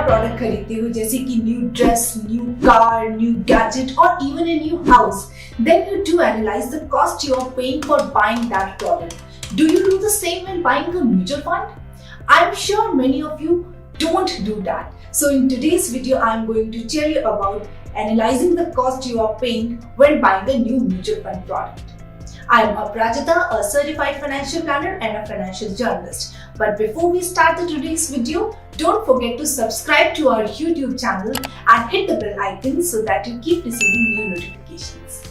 Product खरीदते हो जैसे कि new dress, new car, new gadget और even a new house, then you do analyze the cost you are paying for buying that product. Do you do the same when buying a mutual fund? I'm sure many of you don't do that. So in today's video, I'm going to tell you about analyzing the cost you are paying when buying a new mutual fund product. I'm Aparajita, a certified financial planner and a financial journalist. But before we start today's video, don't forget to subscribe to our YouTube channel and hit the bell icon so that you keep receiving new notifications.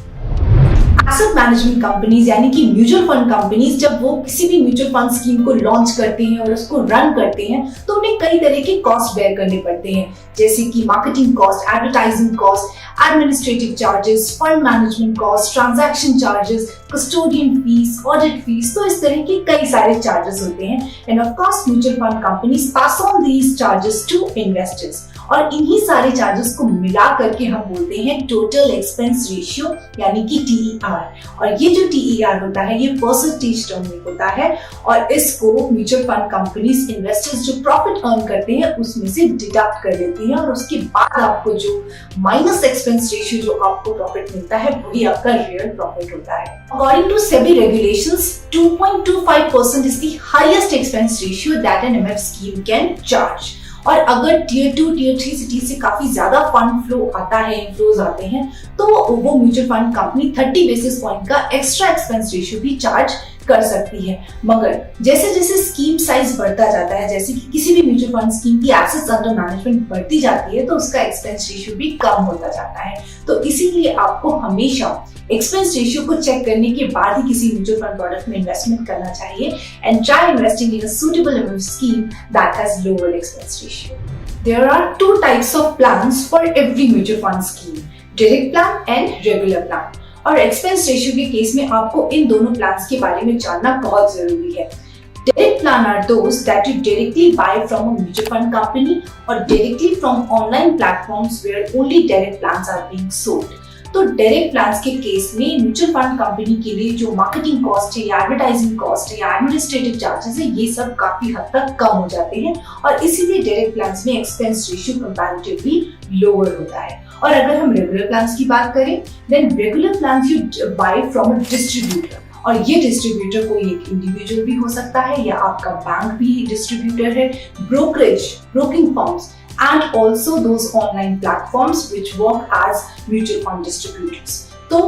Asset management companies यानी कि mutual fund companies जब वो किसी भी mutual fund scheme को launch करते हैं और उसको रन करते हैं तो उन्हें कई तरह के कॉस्ट बेयर करने पड़ते हैं, जैसे कि marketing cost, advertising cost, administrative charges, fund management cost, transaction charges, custodian fees, audit fees. तो इस तरह के कई सारे चार्जेस होते हैं and of course mutual fund companies pass on these charges to investors और इन्हीं सारे चार्जेस को मिला करके हम बोलते हैं टोटल एक्सपेंस रेशियो यानी कि TER। और ये जो TER होता है ये परसेंटेज टर्म में होता है और इसको म्यूचुअल फंड कंपनीज इन्वेस्टर्स जो प्रॉफिट अर्न करते हैं उसमें से डिडक्ट कर देती हैं और उसके बाद आपको जो माइनस एक्सपेंस रेशियो जो आपको प्रॉफिट मिलता है वही आपका रियल प्रॉफिट होता है। According to SEBI regulations, 2.25% is the highest expense ratio that an MF scheme can charge. और अगर टियर 2, टियर 3 सिटी से काफी ज्यादा फंड फ्लो आता है, इनफ्लोज आते हैं, तो वो mutual fund company 30 basis point का एक्स्ट्रा एक्सपेंस रेशियो भी चार्ज कर सकती है। मगर जैसे जैसे स्कीम साइज बढ़ता जाता है, जैसे कि किसी भी म्यूचुअल फंड स्कीम की एसेट्स अंडर मैनेजमेंट बढ़ती जाती है तो उसका एक्सपेंस रेशियो भी कम होता जाता है। तो इसीलिए आपको हमेशा एक्सपेंस रेशियो को चेक करने के बाद ही किसी म्यूचुअल फंड प्रोडक्ट में इन्वेस्टमेंट करना चाहिए and try investing in a suitable MF scheme that has lower expense ratio. There are two types of plans for every mutual fund scheme, direct plan and regular plan. और expense ratio के case में आपको इन दोनों plans के बारे में जानना बहुत जरूरी है। Direct plan are those that you directly buy from a mutual fund company or directly from online platforms where only direct plans are being sold. तो डायरेक्ट प्लान्स के केस में म्यूचुअल फंड कंपनी के लिए जो marketing cost है या advertising cost है या एडमिनिस्ट्रेटिव चार्जेस है ये सब काफी हद तक कम हो जाते हैं और इसीलिए डायरेक्ट प्लान्स में एक्सपेंस रेशियो कंपैरेटिवली लोअर होता है। और अगर हम रेगुलर प्लान्स की बात करें then regular plans you buy from a distributor और ये डिस्ट्रीब्यूटर कोई एक इंडिविजुअल भी हो सकता है या आपका बैंक भी डिस्ट्रीब्यूटर है, broking firms and also those online platforms which work as mutual fund distributors. तो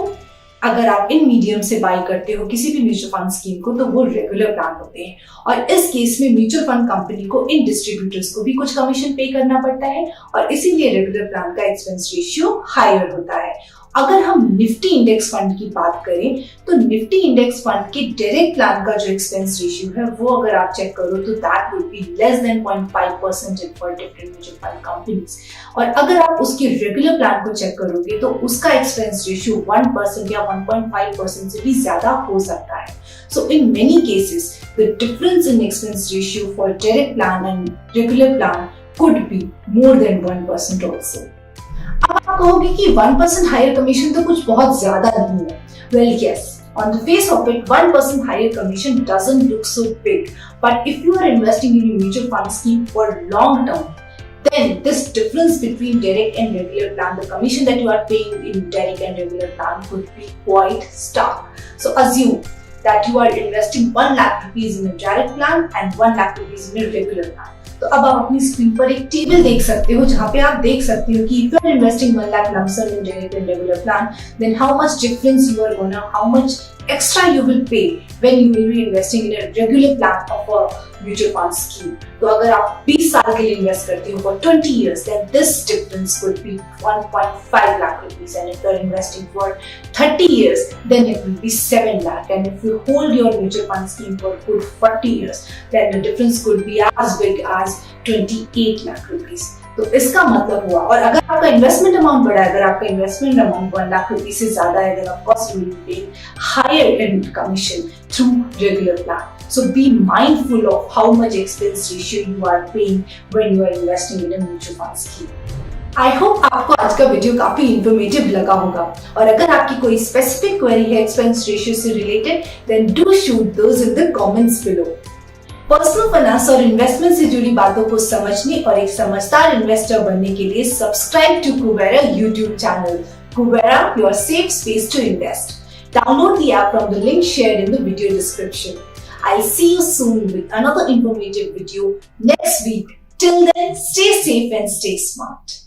अगर आप इन मीडियम से बाय करते हो किसी भी म्यूचुअल फंड स्कीम को तो वो रेगुलर प्लान होते हैं और इस केस में म्यूचुअल फंड कंपनी को इन डिस्ट्रीब्यूटर्स को भी कुछ कमीशन पे करना पड़ता है और इसीलिए रेगुलर प्लान का एक्सपेंस रेशियो हायर होता है। अगर हम निफ्टी इंडेक्स फंड की बात करें तो निफ्टी इंडेक्स फंड के डायरेक्ट प्लान का जो एक्सपेंस रेशियो है वो अगर आप चेक करो तो that would be less than 0.5% for different mutual fund companies और अगर आप उसके रेगुलर प्लान को चेक करोगे तो उसका एक्सपेंस रेशियो 1% या 1.5% से भी ज्यादा हो सकता है। So in many cases the difference in expense ratio for direct plan and regular plan could be more than 1% also. अब आप कहोगे कि 1% हायर कमीशन तो कुछ बहुत ज्यादा नहीं है। Well, yes, on the face of it, 1% higher commission doesn't look so big. But if you are investing in a mutual fund scheme for long term, then this difference between direct and regular plan, the commission that you are paying in direct and regular plan could be quite stark. So assume that you are investing 1 lakh rupees in a direct plan and 1 lakh rupees in a regular plan. तो अब आप अपनी screen पर एक table देख सकते हो जहाँ पे आप देख सकते हो कि if you are investing 1 lakh lump sum in direct and regular plan, then how much difference you are gonna, how much extra you will pay when you will be investing in a regular plan of a mutual fund scheme. तो अगर आप 20 साल के लिए invest करते हो for 20 years, then this difference could be 1.5 lakh rupees, and if you are investing for 30 years, then it will be 7 lakh, and if you hold your mutual fund scheme for good 40 years, then the difference could be as big as 28 lakh rupees. तो इसका मतलब हुआ, और अगर आपका investment amount बढ़ा है, अगर आपका इन्वेस्टमेंट अमाउंट 1 लाख रुपए से ज्यादा है, then of course you will be paying higher in commission through regular plan. So be mindful of how much expense ratio you are paying when you are investing in a mutual fund scheme. I hope आपको आज का video काफी informative लगा होगा, और अगर आपकी कोई स्पेसिफिक क्वेरी है एक्सपेंस रेशियो से related, then do shoot those in the comments below. Personal finance और इन्वेस्टमेंट से जुड़ी बातों को समझने और एक समझदार इन्वेस्टर बनने के लिए subscribe to Kubera YouTube channel. Kubera, your safe space to invest. Download the app from the link shared in the video description. I'll see you soon with another informative video next week. Till then, stay safe and stay smart.